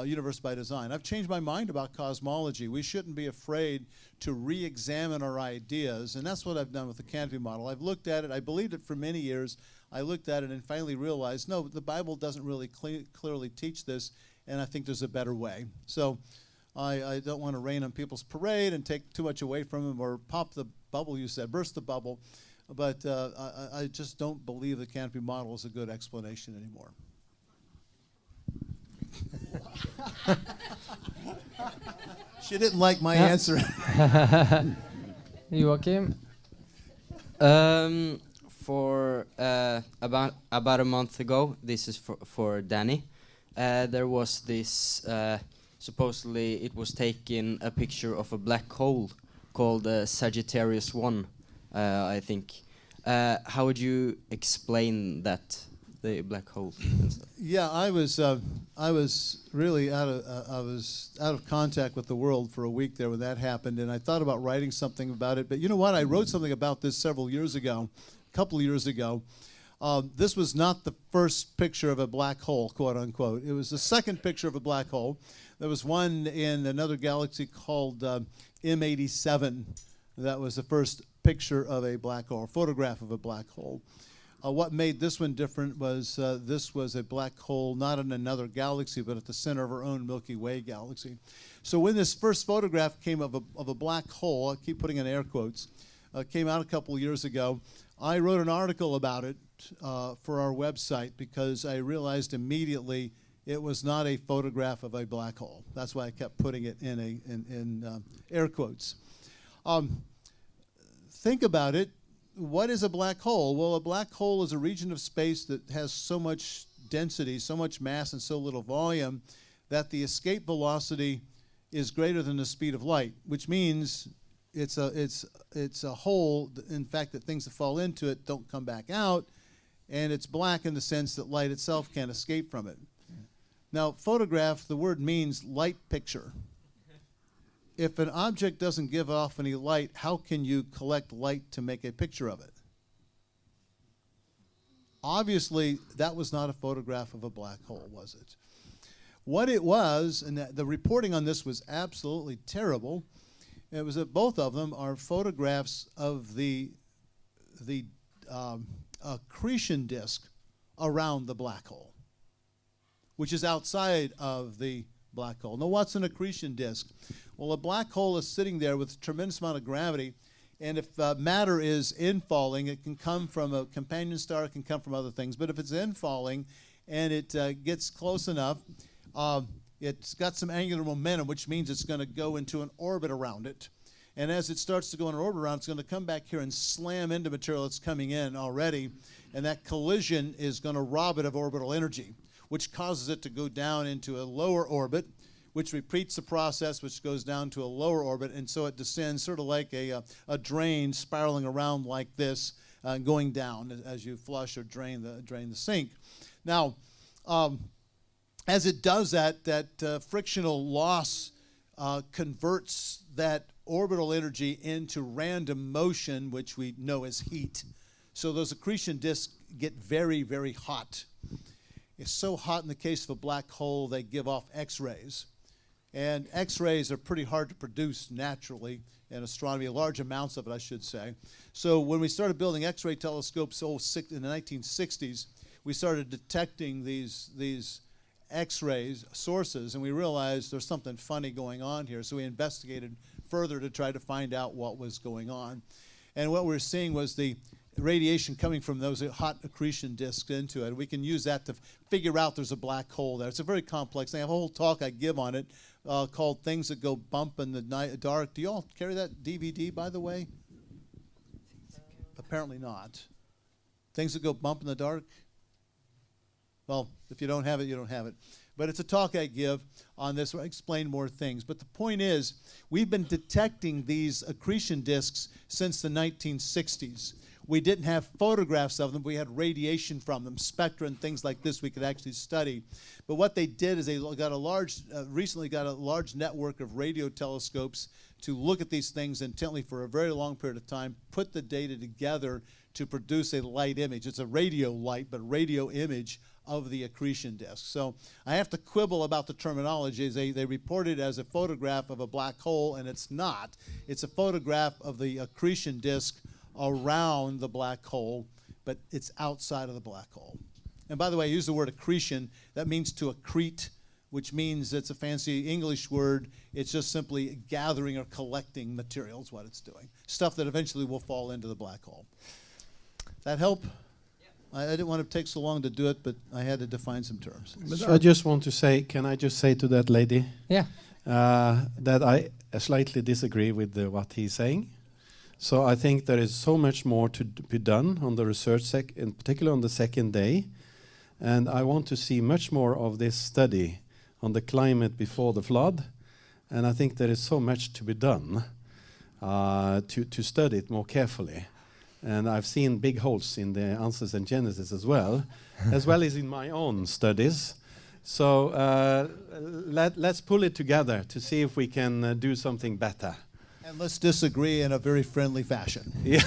Universe by Design. I've changed my mind about cosmology. We shouldn't be afraid to re-examine our ideas, and that's what I've done with the canopy model. I've looked at it. I believed it for many years. I looked at it and finally realized, no, the Bible doesn't really clearly teach this, and I think there's a better way. So I don't want to rain on people's parade and take too much away from them or pop the bubble, you said, burst the bubble. But I just don't believe the canopy model is a good explanation anymore. She didn't like my answer. Joachim? For about a month ago, this is for Denne, there was this, supposedly it was taken a picture of a black hole called Sagittarius 1. I think. How would you explain that, the black hole? Yeah, I was really out of contact with the world for a week there when that happened, and I thought about writing something about it. But you know what? I wrote something about this several years ago, a couple of years ago. This was not the first picture of a black hole, quote unquote. It was the second picture of a black hole. There was one in another galaxy called M87. That was the first picture of a black hole, photograph of a black hole. What made this one different was this was a black hole, not in another galaxy, but at the center of our own Milky Way galaxy. So when this first photograph came of a black hole, I keep putting in air quotes, came out a couple years ago, I wrote an article about it for our website because I realized immediately it was not a photograph of a black hole. That's why I kept putting it in air quotes. Think about it. What is a black hole? Well, a black hole is a region of space that has so much density, so much mass, and so little volume that the escape velocity is greater than the speed of light, which means it's a hole, in fact, that things that fall into it don't come back out, and it's black in the sense that light itself can't escape from it. Now, photograph, the word means light picture. If an object doesn't give off any light, how can you collect light to make a picture of it? Obviously, that was not a photograph of a black hole, was it? What it was, and the reporting on this was absolutely terrible, it was that both of them are photographs of the accretion disk around the black hole, which is outside of the black hole. Now, what's an accretion disk? Well, a black hole is sitting there with a tremendous amount of gravity, and if matter is infalling, it can come from a companion star, it can come from other things, but if it's infalling and it gets close enough, it's got some angular momentum, which means it's going to go into an orbit around it. And as it starts to go in an orbit around, it's going to come back here and slam into material that's coming in already, and that collision is going to rob it of orbital energy, which causes it to go down into a lower orbit, which repeats the process, which goes down to a lower orbit, and so it descends sort of like a drain spiraling around like this, going down as you flush or drain the sink. Now, as it does that frictional loss converts that orbital energy into random motion, which we know as heat. So those accretion disks get very, very hot. It's so hot in the case of a black hole, they give off X-rays. And X-rays are pretty hard to produce naturally in astronomy, large amounts of it, I should say. So when we started building X-ray telescopes in the 1960s, we started detecting these X-rays sources, and we realized there's something funny going on here. So we investigated further to try to find out what was going on. And what we were seeing was the radiation coming from those hot accretion disks into it. We can use that to figure out there's a black hole there. It's a very complex thing. I have a whole talk I give on it called Things That Go Bump in the Dark. Do you all carry that DVD, by the way? Apparently not. Things That Go Bump in the Dark? Well, if you don't have it, you don't have it. But it's a talk I give on this where I explain more things. But the point is, we've been detecting these accretion disks since the 1960s. We didn't have photographs of them. We had radiation from them, spectra and things like this we could actually study. But what they did is they got recently got a large network of radio telescopes to look at these things intently for a very long period of time, put the data together to produce a light image. It's a radio light, but radio image of the accretion disk. So I have to quibble about the terminology. They report it as a photograph of a black hole, and it's not. It's a photograph of the accretion disk around the black hole, but it's outside of the black hole. And by the way, I use the word accretion. That means to accrete, which means it's a fancy English word. It's just simply gathering or collecting materials, what it's doing. Stuff that eventually will fall into the black hole. That help? I didn't want to take so long to do it, but I had to define some terms. But I just want to say, can I just say to that lady? Yeah. That I slightly disagree with what he's saying. So I think there is so much more to be done on the research, in particular on the second day. And I want to see much more of this study on the climate before the flood. And I think there is so much to be done to study it more carefully. And I've seen big holes in the answers and Genesis as well as in my own studies. So let's pull it together to see if we can do something better. And let's disagree in a very friendly fashion. Yeah.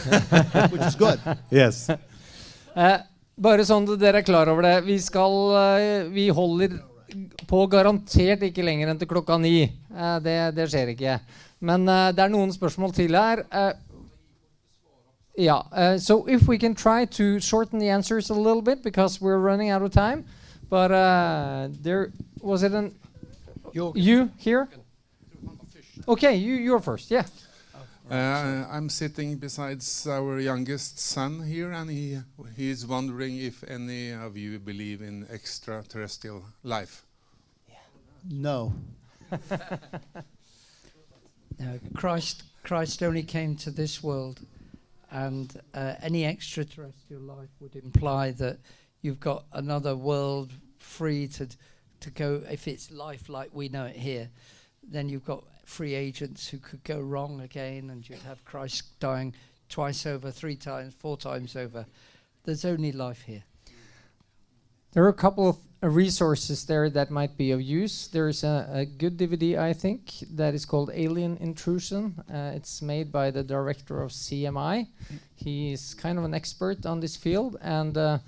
Which is good. Yes. Bare sånn at dere klar over det. Vi holder på garantert ikke lenger enn til klokka 9. Det skjer ikke. Men det noen spørsmål til her. Yeah, so if we can try to shorten the answers a little bit because we're running out of time. But there was it an you here? Okay, you're first. Yeah. I'm sitting beside our youngest son here, and he is wondering if any of you believe in extraterrestrial life. Yeah. No. No, Christ only came to this world, and any extraterrestrial life would imply that you've got another world free to go. If it's life like we know it here, then you've got free agents who could go wrong again, and you'd have Christ dying twice over, 3 times, 4 times over. There's only life here. There are a couple of resources there that might be of use. There's a good DVD, I think, that is called Alien Intrusion. It's made by the director of CMI. He's kind of an expert on this field, and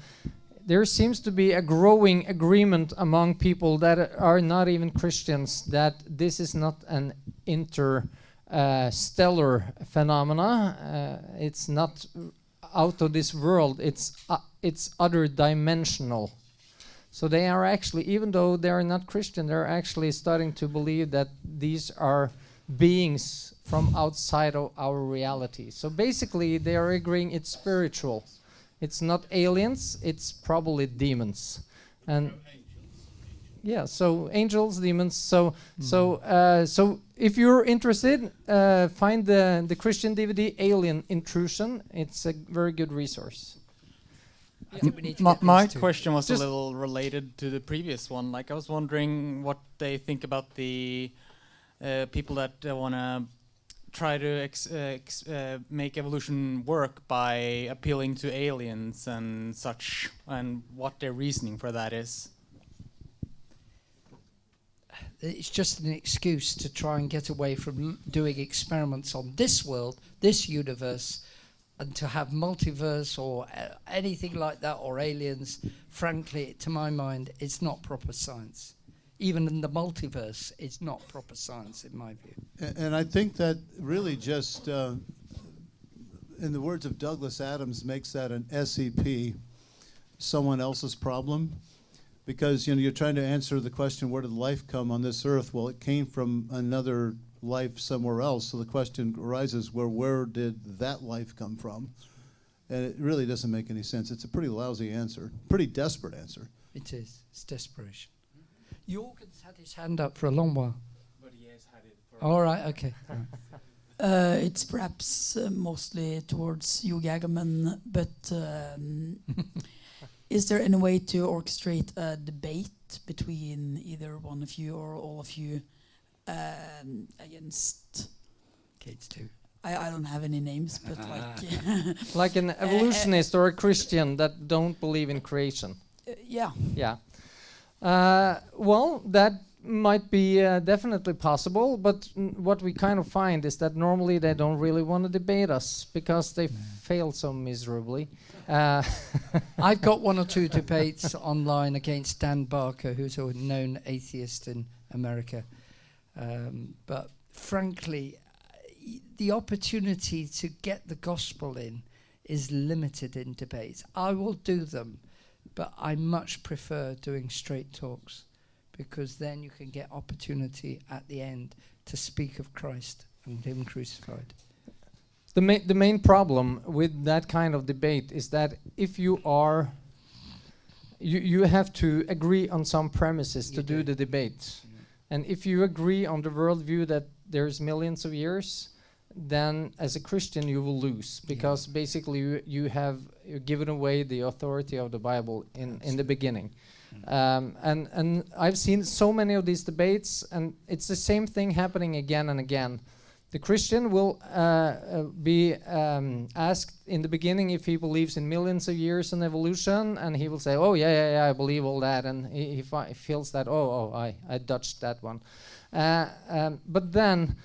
there seems to be a growing agreement among people that are not even Christians that this is not an interstellar phenomena. It's not out of this world. It's other dimensional. So they are actually, even though they are not Christian, they're actually starting to believe that these are beings from outside of our reality. So basically, they are agreeing it's spiritual. It's not aliens, it's probably demons. And yeah, so angels, demons. So if you're interested, find the Christian DVD Alien Intrusion. It's a very good resource. My question was just a little related to the previous one. Like, I was wondering what they think about the people that want to try to make evolution work by appealing to aliens and such, and what their reasoning for that is. It's just an excuse to try and get away from doing experiments on this world, this universe, and to have multiverse or anything like that, or aliens. Frankly, to my mind, it's not proper science. Even in the multiverse, it's not proper science, in my view. And I think that really just, in the words of Douglas Adams, makes that an SEP, someone else's problem. Because you're trying to answer the question, where did life come on this earth? Well, it came from another life somewhere else. So the question arises, where did that life come from? And it really doesn't make any sense. It's a pretty lousy answer, pretty desperate answer. It is. It's desperation. Jorgen's had his hand up for a long while. But he has had it for all right, okay. It's perhaps mostly towards you, Gagaman, but is there any way to orchestrate a debate between either one of you or all of you against kids too? I don't have any names, but like like an evolutionist or a Christian that don't believe in creation. Yeah. Yeah. Well, that might be definitely possible, but what we kind of find is that normally they don't really want to debate us because they fail so miserably. I've got 1 or 2 debates online against Dan Barker, who's a known atheist in America. But frankly, the opportunity to get the gospel in is limited in debates. I will do them, but I much prefer doing straight talks, because then you can get opportunity at the end to speak of Christ and Him crucified. The main problem with that kind of debate is that if you are, you have to agree on some premises to do the debate. And if you agree on the worldview that there's millions of years, then as a Christian you will lose, because basically you have given away the authority of the Bible in the beginning. And I've seen so many of these debates, and it's the same thing happening again and again. The Christian will be asked in the beginning if he believes in millions of years in evolution, and he will say, oh, yeah, I believe all that, and he feels that, I dodged that one. But then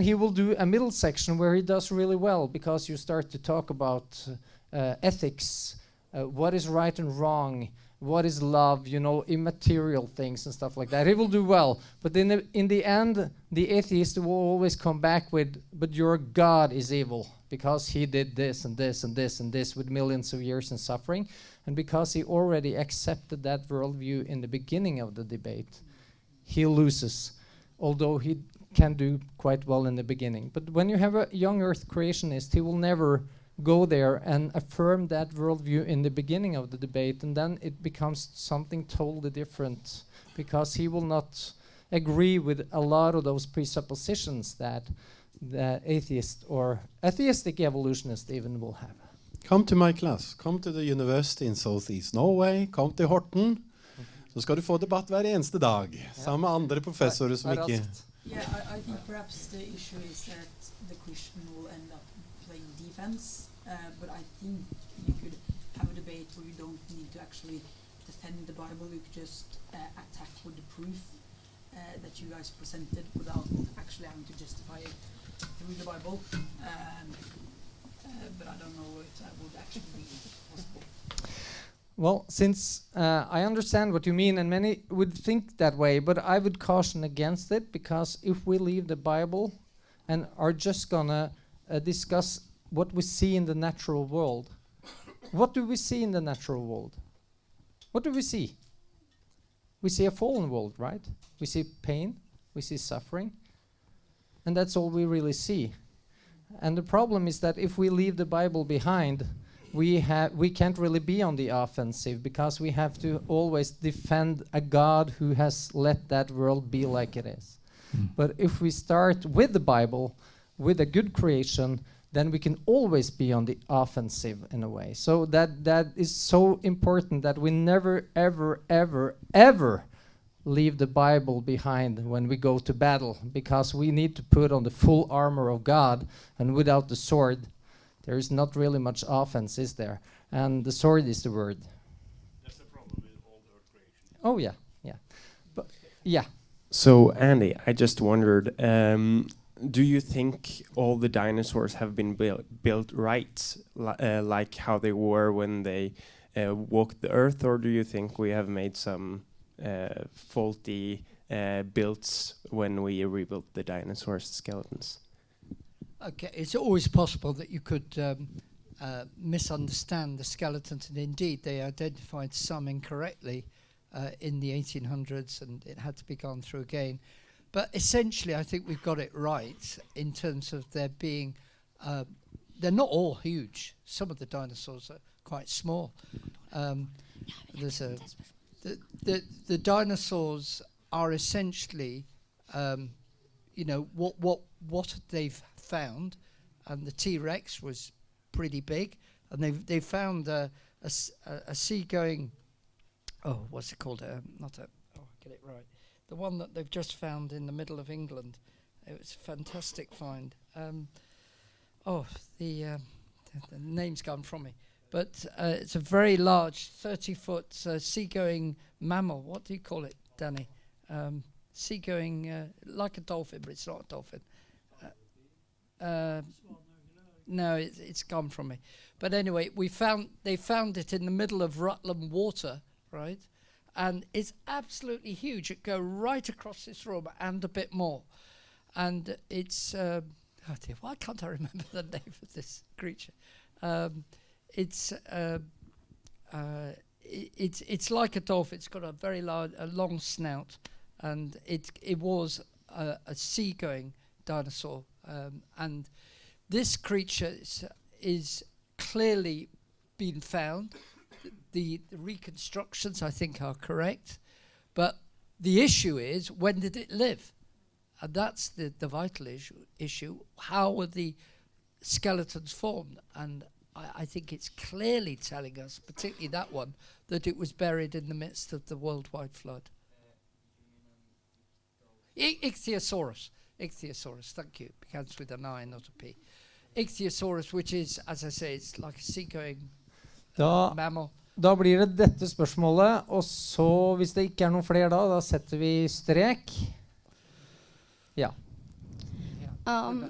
he will do a middle section where he does really well, because you start to talk about ethics, what is right and wrong, what is love, immaterial things and stuff like that. He will do well, but in the end, the atheist will always come back with, but your God is evil, because he did this and this and this and this with millions of years in suffering, and because he already accepted that worldview in the beginning of the debate, he loses, although he can do quite well in the beginning. But when you have a young earth creationist, he will never go there and affirm that worldview in the beginning of the debate, and then it becomes something totally different, because he will not agree with a lot of those presuppositions that the atheist or atheistic evolutionist even will have. Come to my class. Come to the university in Southeast Norway. Come til Horten. Så skal du få debatt hver eneste dag, sammen med andre professorer som ikke... Yeah, I think perhaps the issue is that the Christian will end up playing defense, but I think you could have a debate where you don't need to actually defend the Bible. You could just attack with the proof that you guys presented without actually having to justify it through the Bible. But I don't know if that would actually be possible. Well, since I understand what you mean, and many would think that way, but I would caution against it, because if we leave the Bible and are just gonna discuss what we see in the natural world, what do we see in the natural world? What do we see? We see a fallen world, right? We see pain, we see suffering, and that's all we really see. And the problem is that if we leave the Bible behind, we can't really be on the offensive, because we have to always defend a God who has let that world be like it is. But if we start with the Bible, with a good creation, then we can always be on the offensive in a way. So that is so important, that we never, ever, ever, ever leave the Bible behind when we go to battle, because we need to put on the full armor of God, and without the sword, there is not really much offense, is there? And the sword is the word. That's the problem with all the earth creation. Oh yeah, yeah. But yeah. So Andy, I just wondered, do you think all the dinosaurs have been built right, like how they were when they walked the earth, or do you think we have made some faulty builds when we rebuilt the dinosaurs' skeletons? Okay, it's always possible that you could misunderstand the skeletons, and indeed they identified some incorrectly in the 1800s, and it had to be gone through again. But essentially, I think we've got it right in terms of there being, they're not all huge. Some of the dinosaurs are quite small. There's a the dinosaurs are essentially, you know, what they've found, and the T-Rex was pretty big, and they found a seagoing, oh, what's it called? Get it right. The one that they've just found in the middle of England. It was a fantastic find. The name's gone from me. But it's a very large 30-foot seagoing mammal. What do you call it, Danny? Seagoing, like a dolphin, but it's not a dolphin. No, it's gone from me. But anyway, they found it in the middle of Rutland Water, right? And it's absolutely huge. It goes right across this room and a bit more. And it's, oh dear, why can't I remember the name of this creature? It's like a dolphin. It's got a very long snout, and it was a seagoing dinosaur. And this creature is clearly been found. The reconstructions, I think, are correct, but the issue is, when did it live? And that's the vital issue. How were the skeletons formed? And I think it's clearly telling us, particularly that one, that it was buried in the midst of the worldwide flood. Ichthyosaurus, thank you. It begins with an I, not a P. Ichthyosaurus, which is, as I say, it's like a seagoing mammal. Da blir det dette spørsmålet, og så, hvis det ikke noen flere da setter vi strek. Ja.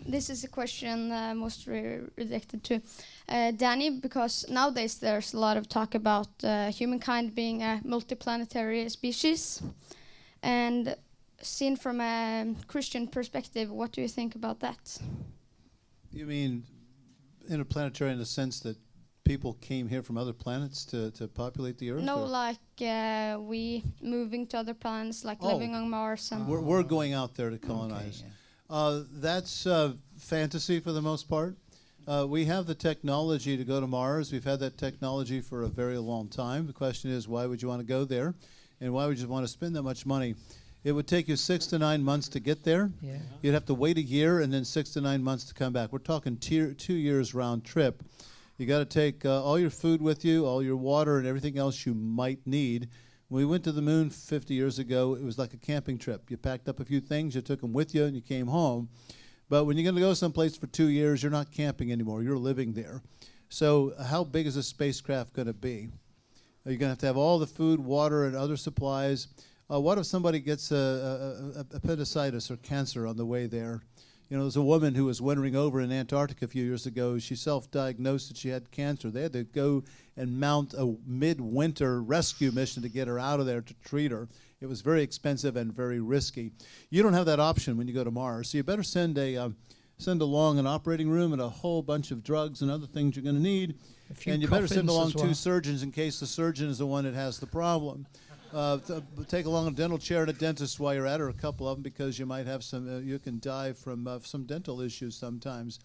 This is a question most related to Danny, because nowadays there's a lot of talk about humankind being a multiplanetary species. And seen from a Christian perspective, what do you think about that? You mean interplanetary in the sense that people came here from other planets to populate the Earth? No, or? like we moving to other planets, like living on Mars. And We're going out there to colonize. That's fantasy for the most part. We have the technology to go to Mars. We've had that technology for a very long time. The question is, why would you want to go there? And why would you want to spend that much money? It would take you 6 to 9 months to get there. Yeah. You'd have to wait a year and then 6 to 9 months to come back. We're talking 2 years round trip. You got to take all your food with you, all your water, and everything else you might need. When we went to the moon 50 years ago, it was like a camping trip. You packed up a few things, you took them with you, and you came home. But when you're going to go someplace for 2 years, you're not camping anymore. You're living there. So how big is a spacecraft going to be? You're going to have all the food, water, and other supplies. What if somebody gets appendicitis or cancer on the way there? You know, there's a woman who was wintering over in Antarctica a few years ago. She self-diagnosed that she had cancer. They had to go and mount a midwinter rescue mission to get her out of there to treat her. It was very expensive and very risky. You don't have that option when you go to Mars, so you better send along an operating room and a whole bunch of drugs and other things you're going to need. And you better send along 2 surgeons in case the surgeon is the one that has the problem. Take along a dental chair and a dentist while you're at it, or a couple of them, because you might have you can die from some dental issues sometimes.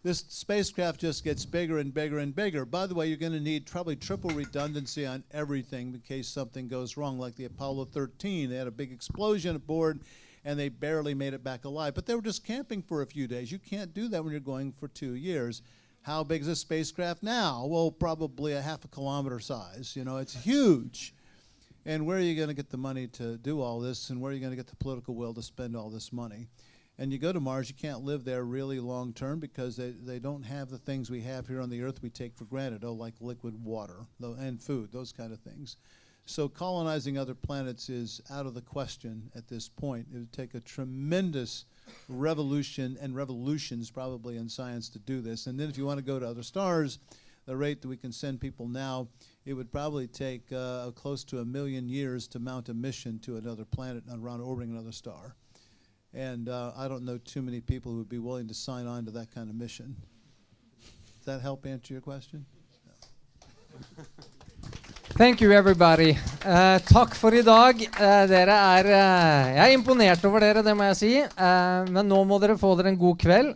This spacecraft just gets bigger and bigger and bigger. By the way, you're going to need probably triple redundancy on everything in case something goes wrong, like the Apollo 13. They had a big explosion aboard, and they barely made it back alive. But they were just camping for a few days. You can't do that when you're going for 2 years. How big is this spacecraft now? Well, probably a half a kilometer size. You know, it's huge. And where are you going to get the money to do all this, and where are you going to get the political will to spend all this money? And you go to Mars, you can't live there really long term because they don't have the things we have here on the Earth we take for granted, like liquid water and food, those kind of things. So colonizing other planets is out of the question at this point. It would take a tremendous revolution and revolutions probably in science to do this. And then if you want to go to other stars, the rate that we can send people now, it would probably take close to 1 million years to mount a mission to another planet around orbiting another star. And I don't know too many people who would be willing to sign on to that kind of mission. Does that help answer your question? No. Thank you, everybody. Takk for I dag. Jeg imponert over dere, det må jeg si. Men nå må dere få dere en god kveld.